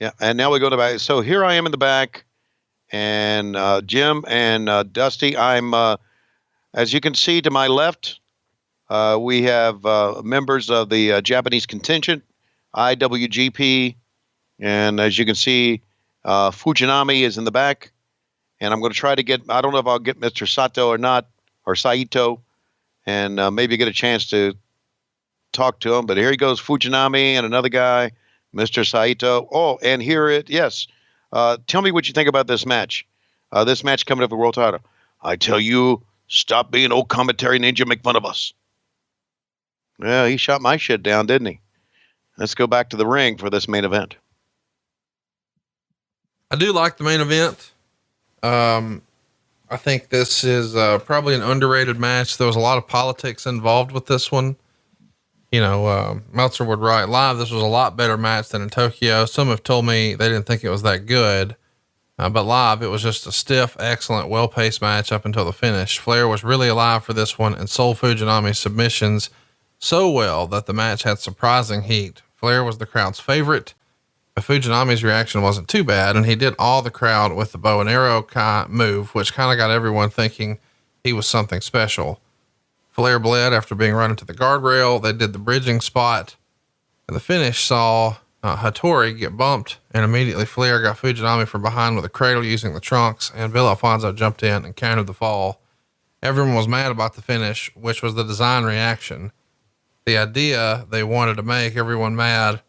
Yeah, and now we go to back. So here I am in the back, and Jim and Dusty. As you can see to my left, we have members of the Japanese contingent, IWGP, and as you can see, Fujinami is in the back. And I'm going to try to get, I don't know if I'll get Mr. Sato or not, or Saito, and maybe get a chance to talk to him. But here he goes, Fujinami and another guy, Mr. Saito. Oh, and yes. Tell me what you think about this match. This match coming up for the world title. I tell you, stop being old commentary ninja, make fun of us. Yeah, he shot my shit down, didn't he? Let's go back to the ring for this main event. I do like the main event. I think this is probably an underrated match. There was a lot of politics involved with this one. You know, Meltzer would write live. This was a lot better match than in Tokyo. Some have told me they didn't think it was that good. But live, it was just a stiff, excellent, well-paced match up until the finish. Flair was really alive for this one and sold Fujinami's submissions so well that the match had surprising heat. Flair was the crowd's favorite, but Fujinami's reaction wasn't too bad, and he did all the crowd with the bow and arrow move, which kind of got everyone thinking he was something special. Flair bled after being run into the guardrail. They did the bridging spot, and the finish saw Hattori get bumped, and immediately Flair got Fujinami from behind with a cradle using the trunks, and Bill Alfonso jumped in and countered the fall. Everyone was mad about the finish, which was the design reaction. The idea they wanted to make everyone mad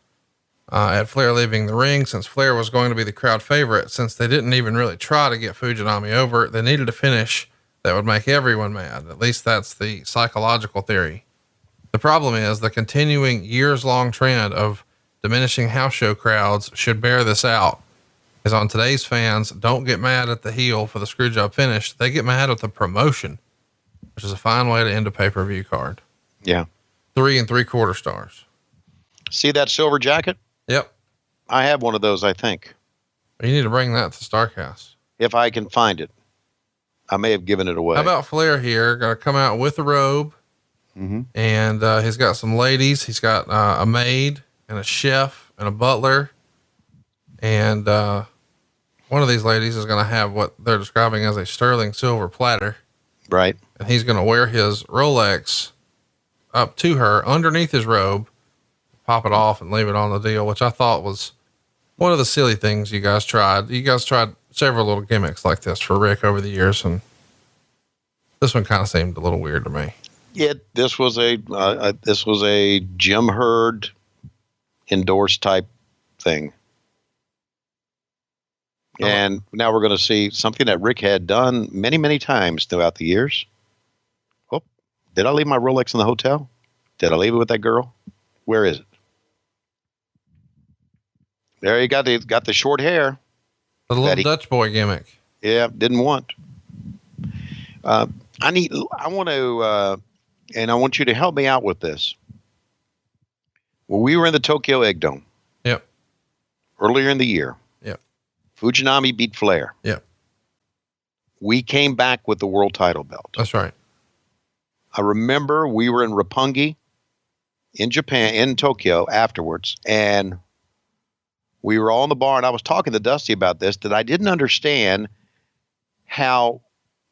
at Flair leaving the ring, since Flair was going to be the crowd favorite. Since they didn't even really try to get Fujinami over, they needed a finish that would make everyone mad. At least that's the psychological theory. The problem is the continuing years-long trend of diminishing house show crowds should bear this out. As on today's fans don't get mad at the heel for the screwjob finish. They get mad at the promotion, which is a fine way to end a pay-per-view card. Yeah. 3 3/4 stars. See that silver jacket? Yep. I have one of those, I think. You need to bring that to Starrcast. If I can find it. I may have given it away. How about Flair here? Going to come out with a robe. Mm-hmm. And he's got some ladies. He's got a maid and a chef and a butler. And one of these ladies is going to have what they're describing as a sterling silver platter. Right. And he's going to wear his Rolex up to her underneath his robe, pop it off and leave it on the deal, which I thought was one of the silly things you guys tried. You guys tried several little gimmicks like this for Rick over the years, and this one kind of seemed a little weird to me. Yeah, this was a Jim Herd endorsed type thing. And now we're going to see something that Rick had done many, many times throughout the years. Oh, did I leave my Rolex in the hotel? Did I leave it with that girl? Where is it? There you got the short hair. The little Dutch boy gimmick. Yeah, didn't want. I want to, and I want you to help me out with this. Well, we were in the Tokyo Egg Dome. Yep. Earlier in the year. Yep. Fujinami beat Flair. Yep. We came back with the world title belt. That's right. I remember we were in Roppongi in Japan, in Tokyo afterwards, and we were all in the bar, and I was talking to Dusty about this, that I didn't understand how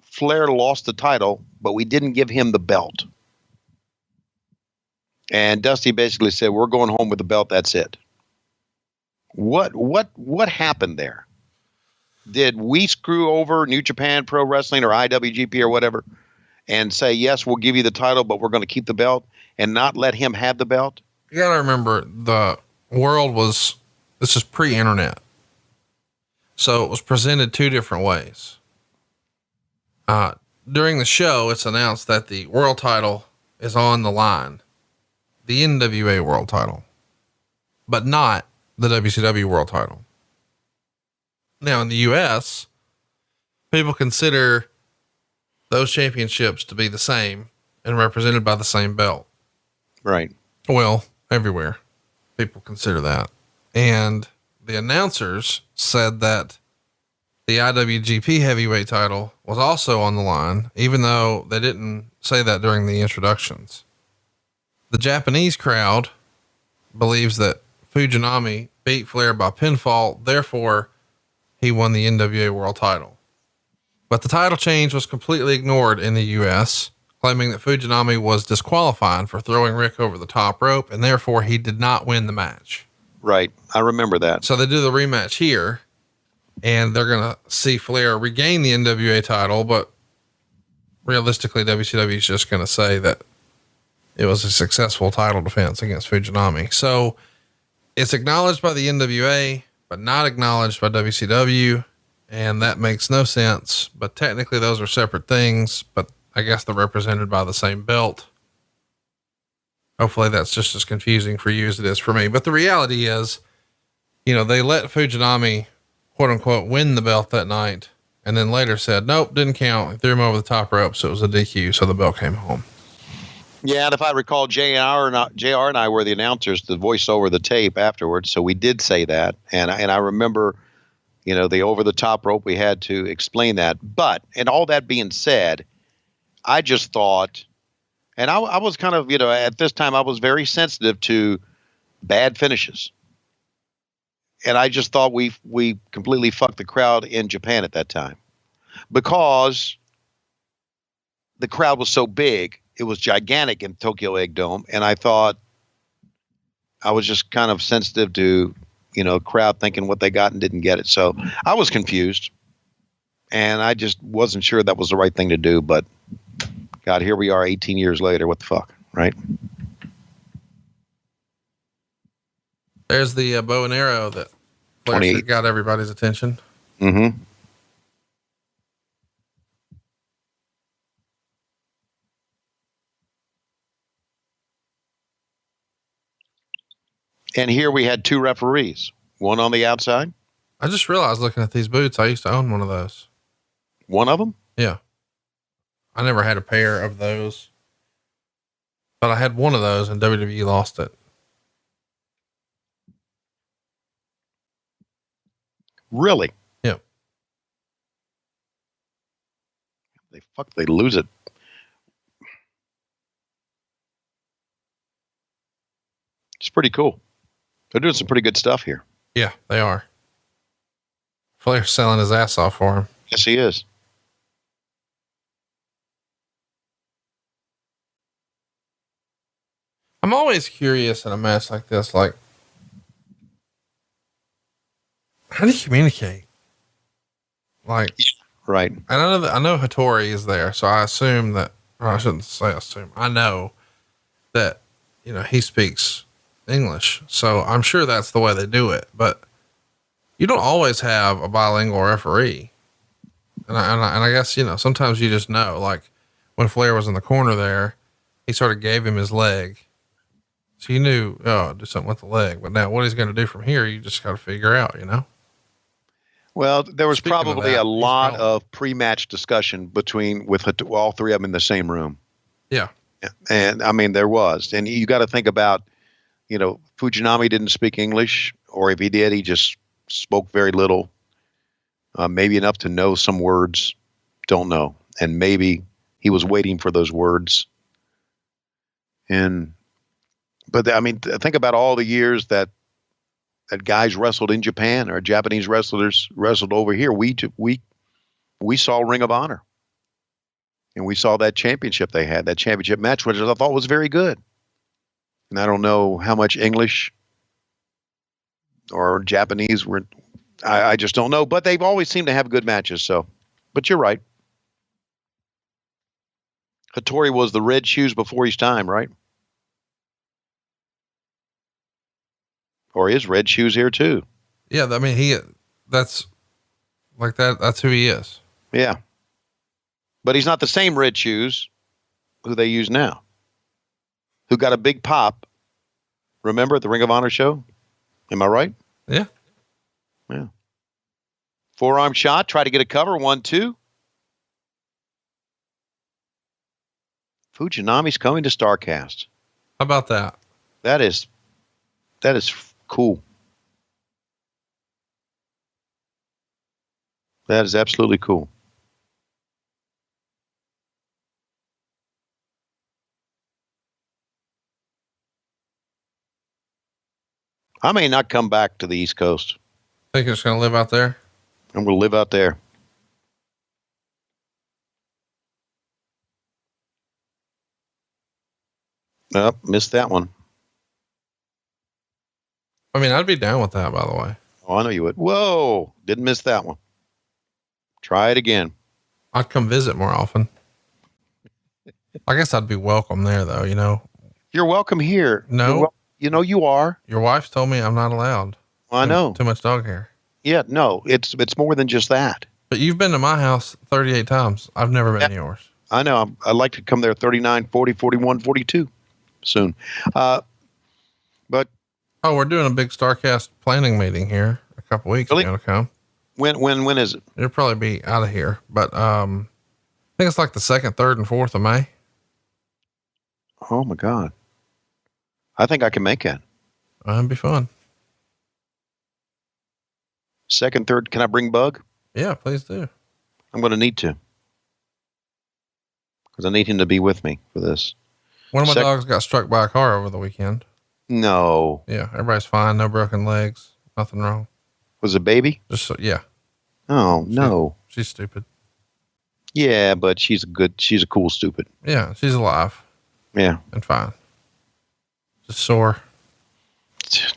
Flair lost the title, but we didn't give him the belt. And Dusty basically said, we're going home with the belt. That's it. What happened there? Did we screw over New Japan Pro Wrestling or IWGP or whatever and say, yes, we'll give you the title, but we're going to keep the belt and not let him have the belt? You got to remember the world was, this is pre-internet. So it was presented two different ways. During the show, it's announced that the world title is on the line, the NWA world title, but not the WCW world title. Now in the US, people consider those championships to be the same and represented by the same belt. Right. Well, everywhere people consider that. And the announcers said that the IWGP heavyweight title was also on the line, even though they didn't say that during the introductions. The Japanese crowd believes that Fujinami beat Flair by pinfall. Therefore, he won the NWA World Title. But the title change was completely ignored in the US, claiming that Fujinami was disqualified for throwing Rick over the top rope, and therefore he did not win the match. Right. I remember that. So they do the rematch here, and they're going to see Flair regain the NWA title, but realistically, WCW is just going to say that it was a successful title defense against Fujinami. So it's acknowledged by the NWA, but not acknowledged by WCW. And that makes no sense, but technically those are separate things, but I guess they're represented by the same belt. Hopefully that's just as confusing for you as it is for me. But the reality is, you know, they let Fujinami, quote unquote, win the belt that night, and then later said, nope, didn't count. Threw him over the top rope. So it was a DQ. So the belt came home. Yeah. And if I recall, JR and I were the announcers to voice over the tape afterwards. So we did say that. And I remember, you know, the over the top rope, we had to explain that. But, and all that being said, I just thought, and I was kind of, you know, at this time I was very sensitive to bad finishes. And I just thought we completely fucked the crowd in Japan at that time because the crowd was so big. It was gigantic in Tokyo Egg Dome. And I thought I was just kind of sensitive to, you know, crowd thinking what they got and didn't get it. So I was confused and I just wasn't sure that was the right thing to do, but God, here we are 18 years later. What the fuck? Right. There's the bow and arrow that Flair got everybody's attention. Mm-hmm. And here we had two referees, one on the outside. I just realized looking at these boots, I used to own one of those. One of them? Yeah. I never had a pair of those, but I had one of those and WWE lost it. Really? Yeah. They lose it. It's pretty cool. They're doing some pretty good stuff here. Yeah, they are. Flair's selling his ass off for him. Yes, he is. I'm always curious in a match like this, like, how do you communicate? Like, right. I know Hattori is there, so I assume that, or I shouldn't say assume, I know that, you know, he speaks English. So I'm sure that's the way they do it, but you don't always have a bilingual referee. And I guess, you know, sometimes you just know, like when Flair was in the corner there, he sort of gave him his leg. So you knew, oh, do something with the leg, but now what he's going to do from here, you just got to figure out, you know? Well, there was Speaking probably of that, a lot of pre-match discussion with all three of them in the same room. Yeah. And I mean, there was, and you got to think about, you know, Fujinami didn't speak English, or if he did, he just spoke very little, maybe enough to know some words, don't know. And maybe he was waiting for those words. But I mean, think about all the years that guys wrestled in Japan or Japanese wrestlers wrestled over here. We saw Ring of Honor, and we saw that championship they had, that championship match, which I thought was very good. And I don't know how much English or Japanese were. I just don't know, but they've always seemed to have good matches. So, but you're right. Hattori was the red shoes before his time, right? Or is red shoes here too? Yeah. I mean, that's like that. That's who he is. Yeah. But he's not the same red shoes who they use now, who got a big pop. Remember at the Ring of Honor show? Am I right? Yeah. Yeah. Forearm shot, try to get a cover, 1-2. Fujinami's coming to Starrcast. How about that? That is cool. That is absolutely cool. I may not come back to the East Coast. Think you're just going to live out there? I'm going to live out there. Oh, missed that one. I mean, I'd be down with that, by the way. Oh, I know you would. Whoa, didn't miss that one. Try it again. I'd come visit more often. I guess I'd be welcome there, though, you know. You're welcome here. No. You know you are. Your wife's told me I'm not allowed. Well, I know. Too much dog hair. Yeah, no, it's more than just that. But you've been to my house 38 times. I've never been to yours. I know. I'd like to come there 39, 40, 41, 42 soon. But we're doing a big Starrcast planning meeting here a couple weeks. Really? You want to come? When is it? It'll probably be out of here, but I think it's like the 2nd, 3rd, and 4th of May. Oh my God. I think I can make it. It'd be fun. 2nd, 3rd. Can I bring Bug? Yeah, please do. I'm going to need to. Because I need him to be with me for this. One of my dogs got struck by a car over the weekend. No. Yeah, everybody's fine. No broken legs. Nothing wrong. Was it baby? Just yeah. Oh, no. She's stupid. Yeah, but she's a cool stupid. Yeah, she's alive. Yeah. And fine. Just sore.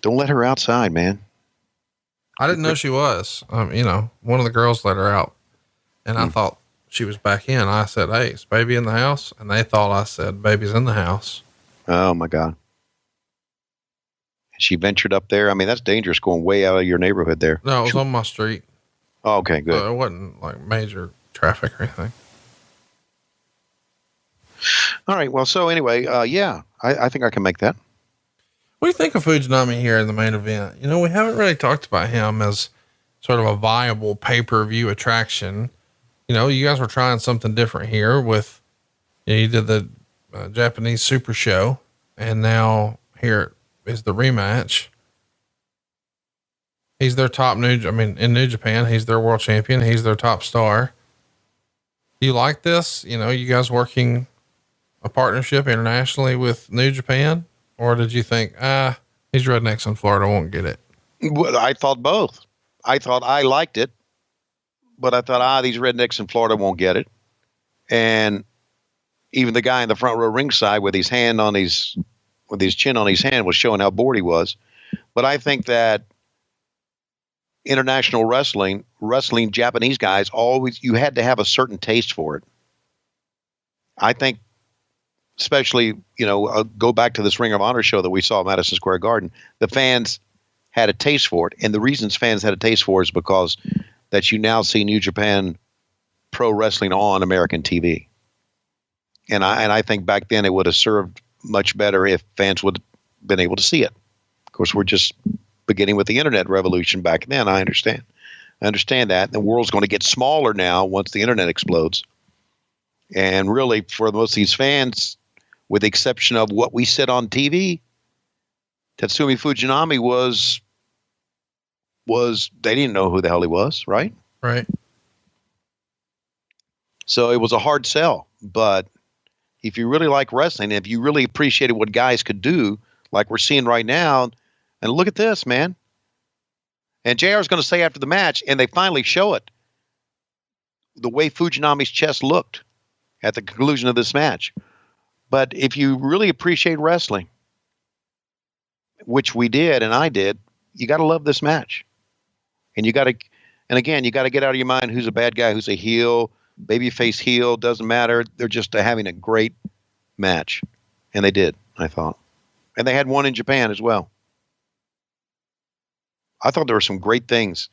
Don't let her outside, man. I didn't know she was. You know, one of the girls let her out, and I thought she was back in. I said, "Hey, is baby in the house?" And they thought I said, "Baby's in the house." Oh my God. She ventured up there. I mean, that's dangerous going way out of your neighborhood there. No, it was on my street. Oh, okay, good. So it wasn't like major traffic or anything. All right. Well, so anyway, yeah, I think I can make that. What do you think of Fujinami here in the main event? You know, we haven't really talked about him as sort of a viable pay-per-view attraction. You know, you guys were trying something different here with, you did the Japanese Super Show, and now here is the rematch. He's their top in New Japan, he's their world champion. He's their top star. Do you like this? You know, you guys working a partnership internationally with New Japan? Or did you think, these rednecks in Florida won't get it? Well, I thought both. I thought I liked it, but I thought, these rednecks in Florida won't get it. And even the guy in the front row ringside with his chin on his hand was showing how bored he was. But I think that international wrestling Japanese guys you had to have a certain taste for it. I think, especially, go back to this Ring of Honor show that we saw at Madison Square Garden. The fans had a taste for it. And the reasons fans had a taste for it is because that you now see New Japan Pro Wrestling on American TV. And I think back then it would have served much better if fans would have been able to see it. Of course, we're just beginning with the internet revolution back then. I understand that. The world's going to get smaller now once the internet explodes. And really, for most of these fans, with the exception of what we said on TV, Tatsumi Fujinami was they didn't know who the hell he was, right? Right. So it was a hard sell. But if you really like wrestling, if you really appreciated what guys could do, like we're seeing right now, and look at this, man. And JR is going to say after the match, and they finally show it, the way Fujinami's chest looked at the conclusion of this match. But if you really appreciate wrestling, which we did and I did, you got to love this match. And you got to get out of your mind who's a bad guy, who's a heel, babyface heel, doesn't matter. They're just having a great match. And they did, I thought. And they had one in Japan as well. I thought there were some great things.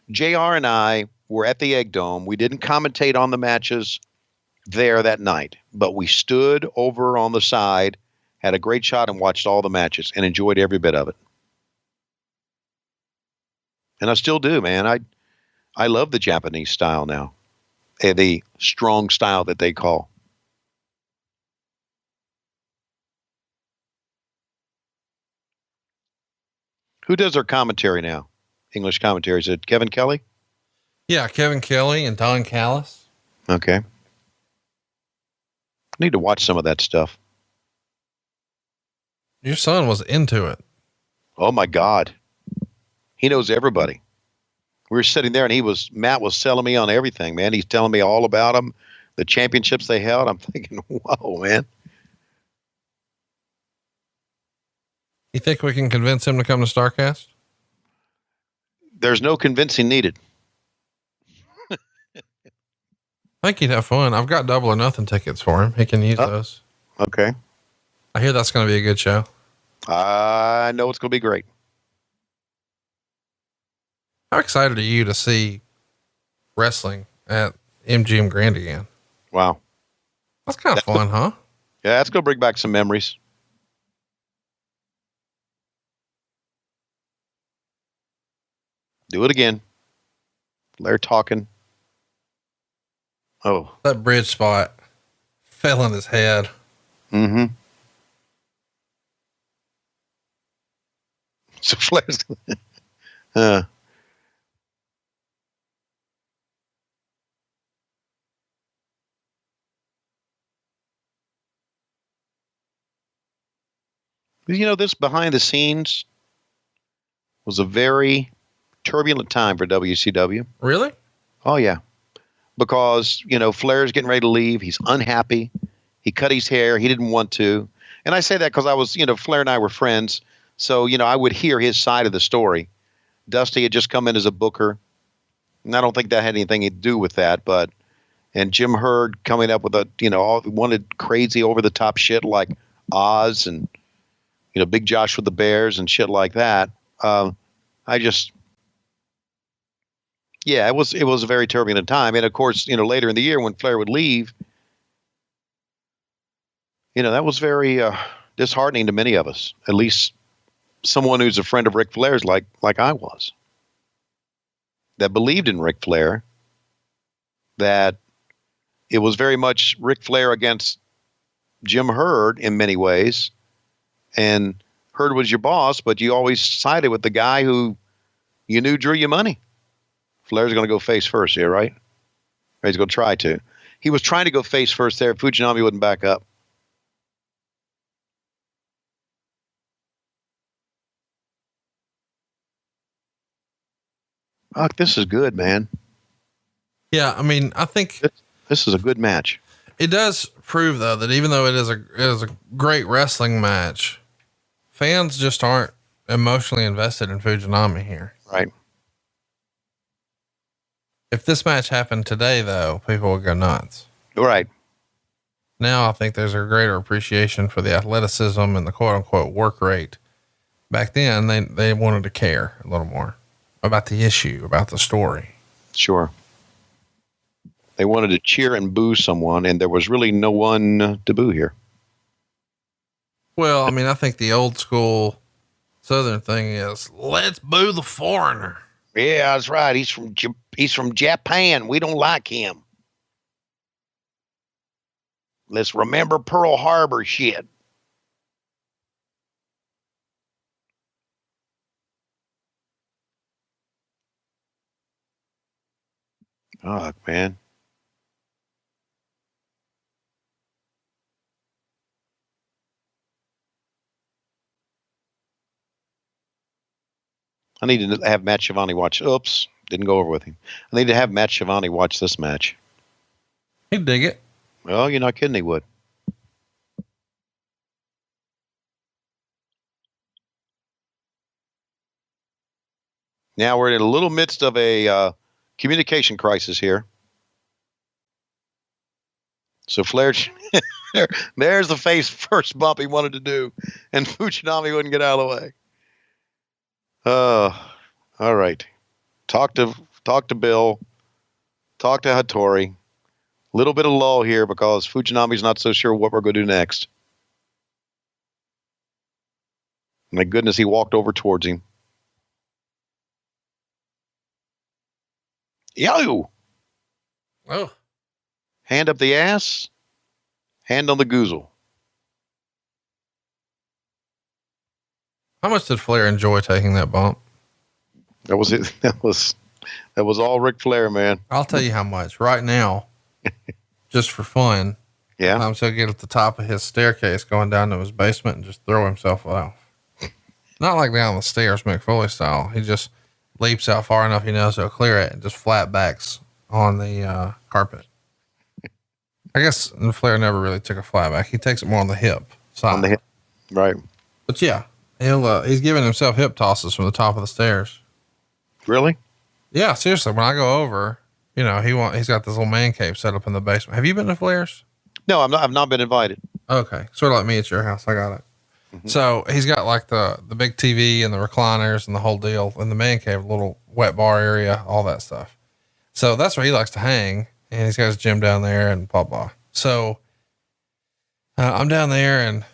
JR and I were at the Egg Dome. We didn't commentate on the matches there that night, but we stood over on the side, had a great shot, and watched all the matches and enjoyed every bit of it. And I still do, man. I love the Japanese style now, the strong style that they call. Who does their commentary now? English commentary. Is it Kevin Kelly? Yeah, Kevin Kelly and Don Callis. Okay. Need to watch some of that stuff. Your son was into it. Oh my God. He knows everybody. We were sitting there and Matt was selling me on everything, man. He's telling me all about them, the championships they held. I'm thinking, whoa, man. You think we can convince him to come to Starrcast? There's no convincing needed. I think he'd have fun. I've got Double or Nothing tickets for him. He can use those. Okay. I hear that's going to be a good show. I know it's going to be great. How excited are you to see wrestling at MGM Grand again? Wow. That's kind of fun, huh? Yeah, that's going to bring back some memories. Do it again. They're talking. Oh. That bridge spot fell in his head. Mm-hmm. So Flair's this behind the scenes was a very turbulent time for WCW. Really? Oh, yeah. Because, Flair's getting ready to leave. He's unhappy. He cut his hair. He didn't want to. And I say that because I was, Flair and I were friends. So, I would hear his side of the story. Dusty had just come in as a booker. And I don't think that had anything to do with that. And Jim Herd coming up with wanted crazy over the top shit like Oz and, Big Josh with the Bears and shit like that. It was a very turbulent time. And of course, later in the year when Flair would leave, that was very disheartening to many of us, at least someone who's a friend of Ric Flair's like I was, that believed in Ric Flair, that it was very much Ric Flair against Jim Herd in many ways. And Herd was your boss, but you always sided with the guy who you knew drew you money. Flair's going to go face first here, right? Or he's going to try to. He was trying to go face first there. Fujinami wouldn't back up. Oh, this is good, man. Yeah, I mean, I think this is a good match. It does prove though that even though it is a great wrestling match, fans just aren't emotionally invested in Fujinami here. Right. If this match happened today though, people would go nuts. Right. Now I think there's a greater appreciation for the athleticism and the quote unquote work rate. Back then they wanted to care a little more about the issue, about the story. Sure. They wanted to cheer and boo someone, and there was really no one to boo here. Well, I mean, I think the old school Southern thing is let's boo the foreigner. Yeah, that's right. He's from Japan. We don't like him. Let's remember Pearl Harbor shit. Oh, man. I need to have Matt Schiavone watch. Oops, didn't go over with him. I need to have Matt Schiavone watch this match. He'd dig it. Well, you're not kidding, he would. Now we're in a little midst of a communication crisis here. So Flair, there's the first bump he wanted to do, and Fujinami wouldn't get out of the way. All right. Talk to Bill. Talk to Hattori. Little bit of lull here because Fujinami's not so sure what we're going to do next. My goodness, he walked over towards him. Yo! Oh. Hand up the ass. Hand on the goozle. How much did Flair enjoy taking that bump? That was it. That was all Ric Flair, man. I'll tell you how much right now, just for fun. Yeah. Sometimes he'll get at the top of his staircase going down to his basement and just throw himself off. Not like down the stairs, Mick Foley style. He just leaps out far enough he knows he'll clear it and just flat backs on the carpet. I guess Flair never really took a flat back. He takes it more on the hip side. On the hip. Right. But yeah, he's giving himself hip tosses from the top of the stairs. Really? Yeah, seriously. When I go over, he's got this little man cave set up in the basement. Have you been to Flair's? No, I've not been invited. Okay. Sort of like me at your house. I got it. Mm-hmm. So he's got like the big TV and the recliners and the whole deal in the man cave, little wet bar area, all that stuff. So that's where he likes to hang, and he's got his gym down there and blah, blah. So, I'm down there and,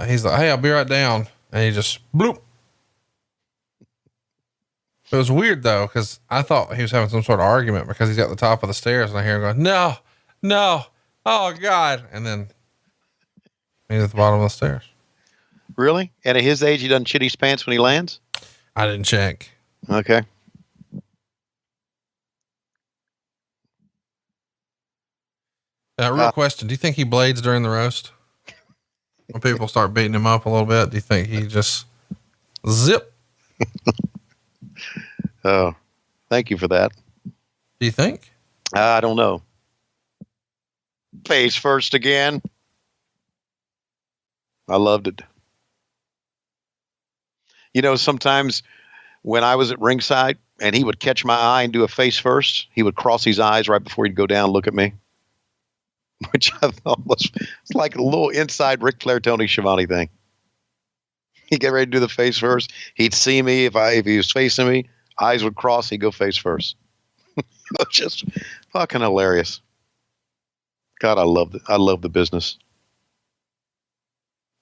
he's like, "Hey, I'll be right down." And he just bloop. It was weird though, cause I thought he was having some sort of argument because he's at the top of the stairs and I hear him going, no. Oh God. And then he's at the bottom of the stairs. Really? And at his age, he doesn't shit his pants when he lands? I didn't check. Okay. Real question. Do you think he blades during the roast? When people start beating him up a little bit, do you think he just zip? Oh, thank you for that. Do you think? I don't know. Face first again. I loved it. Sometimes when I was at ringside and he would catch my eye and do a face first, he would cross his eyes right before he'd go down and look at me, which I thought was like a little inside Ric Flair, Tony Schiavone thing. He'd get ready to do the face first. He'd see me. If he was facing me, eyes would cross. He'd go face first. It was just fucking hilarious. God, I loved it. I love the business.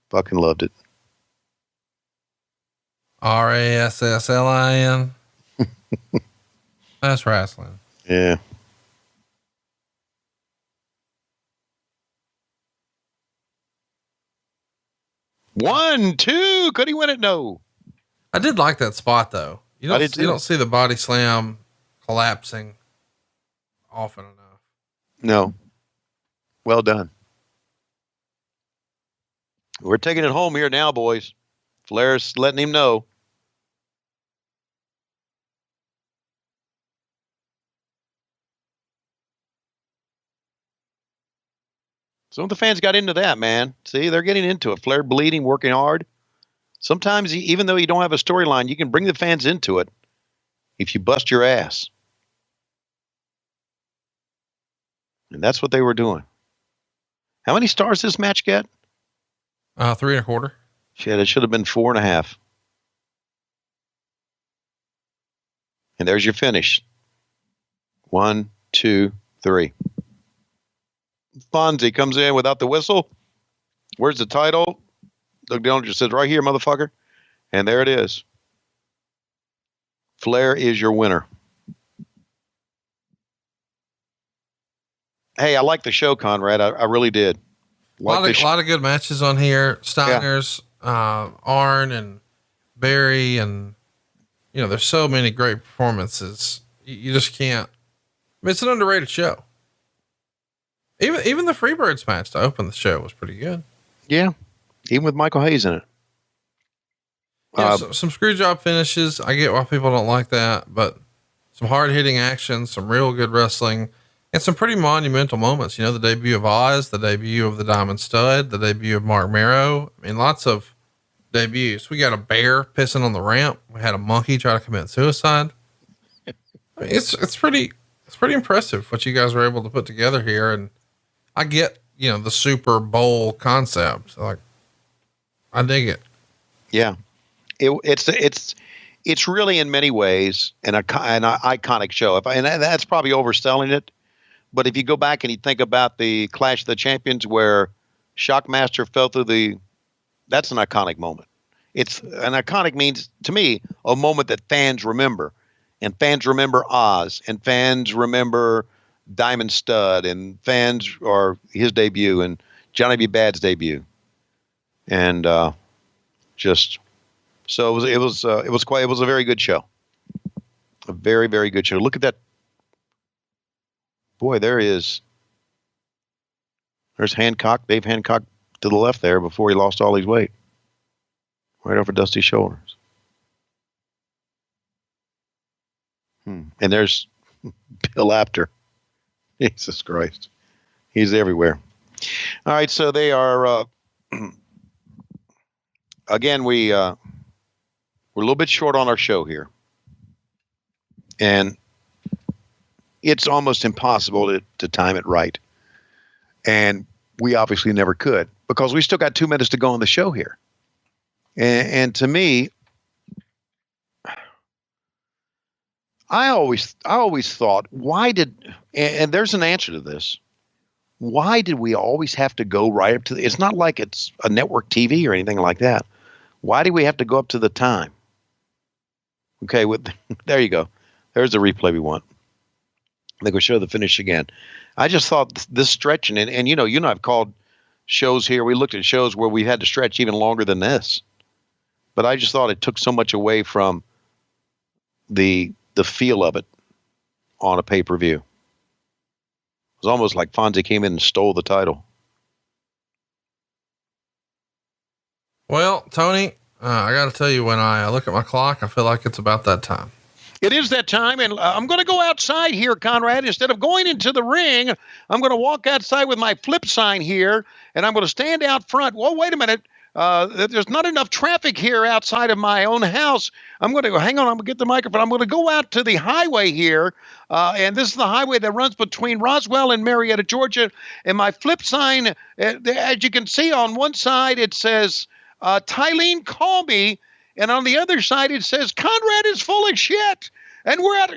Fucking loved it. RASSLIN. That's wrestling. Yeah. One, two. Could he win it? No. I did like that spot though. You don't see the body slam collapsing often enough. No. Well done. We're taking it home here now, boys. Flair's letting him know. Some of the fans got into that, man. See, they're getting into it. Flair bleeding, working hard. Sometimes, even though you don't have a storyline, you can bring the fans into it if you bust your ass. And that's what they were doing. How many stars this match get? 3.25. Shit, it should have been 4.5. And there's your finish. 1, 2, 3. Fonzie comes in without the whistle. Where's the title? Doug Dillon just says, right here, motherfucker. And there it is. Flair is your winner. Hey, I like the show, Conrad. I really did. A lot of good matches on here. Steiner's, Arn and Barry, and there's so many great performances. You just can't. I mean, it's an underrated show. Even the Freebirds match to open the show was pretty good. Yeah, even with Michael Hayes in it. Some screw job finishes. I get why people don't like that, but some hard hitting action, some real good wrestling, and some pretty monumental moments. The debut of Oz, the debut of the Diamond Stud, the debut of Mark Marrow. I mean, lots of debuts. We got a bear pissing on the ramp. We had a monkey try to commit suicide. I mean, it's pretty impressive what you guys were able to put together here. And I get, the Super Bowl concept. Like, I dig it. Yeah. It's really in many ways an iconic show. And that's probably overselling it. But if you go back and you think about the Clash of the Champions where Shockmaster fell through that's an iconic moment. It's an iconic means to me a moment that fans remember, and fans remember Oz, and fans remember Diamond Stud, and fans or his debut and Johnny B. Bad's debut. And, so it was a very good show. A very, very good show. Look at that. Boy, there's Hancock, Dave Hancock to the left there before he lost all his weight. right over Dusty's shoulders. And there's Bill Apter. Jesus Christ. He's everywhere. All right, so they are, again, we're a little bit short on our show here. And it's almost impossible to time it right. And we obviously never could because we still got 2 minutes to go on the show here. And to me, I always thought, and there's an answer to this. Why did we always have to go right up to it's not like it's a network TV or anything like that. Why do we have to go up to the time? Okay, there you go. There's the replay we want. They go show the finish again. I just thought this stretching, and you know, I've called shows here. We looked at shows where we had to stretch even longer than this. But I just thought it took so much away from the feel of it on a pay-per-view. It was almost like Fonzie came in and stole the title. Well, Tony, I got to tell you, when I look at my clock, I feel like it's about that time. It is that time, and I'm going to go outside here, Conrad. Instead of going into the ring, I'm going to walk outside with my flip sign here, and I'm going to stand out front. Well, wait a minute. There's not enough traffic here outside of my own house. I'm going to hang on. I'm going to get the microphone. I'm going to go out to the highway here. And this is the highway that runs between Roswell and Marietta, Georgia. And my flip sign, as you can see on one side, it says, Tylene, call me. And on the other side, it says, Conrad is full of shit. And we're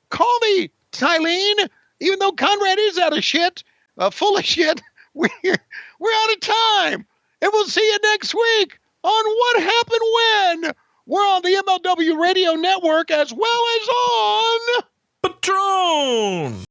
call me, Tylene. Even though Conrad is out of shit, full of shit, we're out of time. And we'll see you next week on What Happened When. We're on the MLW Radio Network as well as on Patron.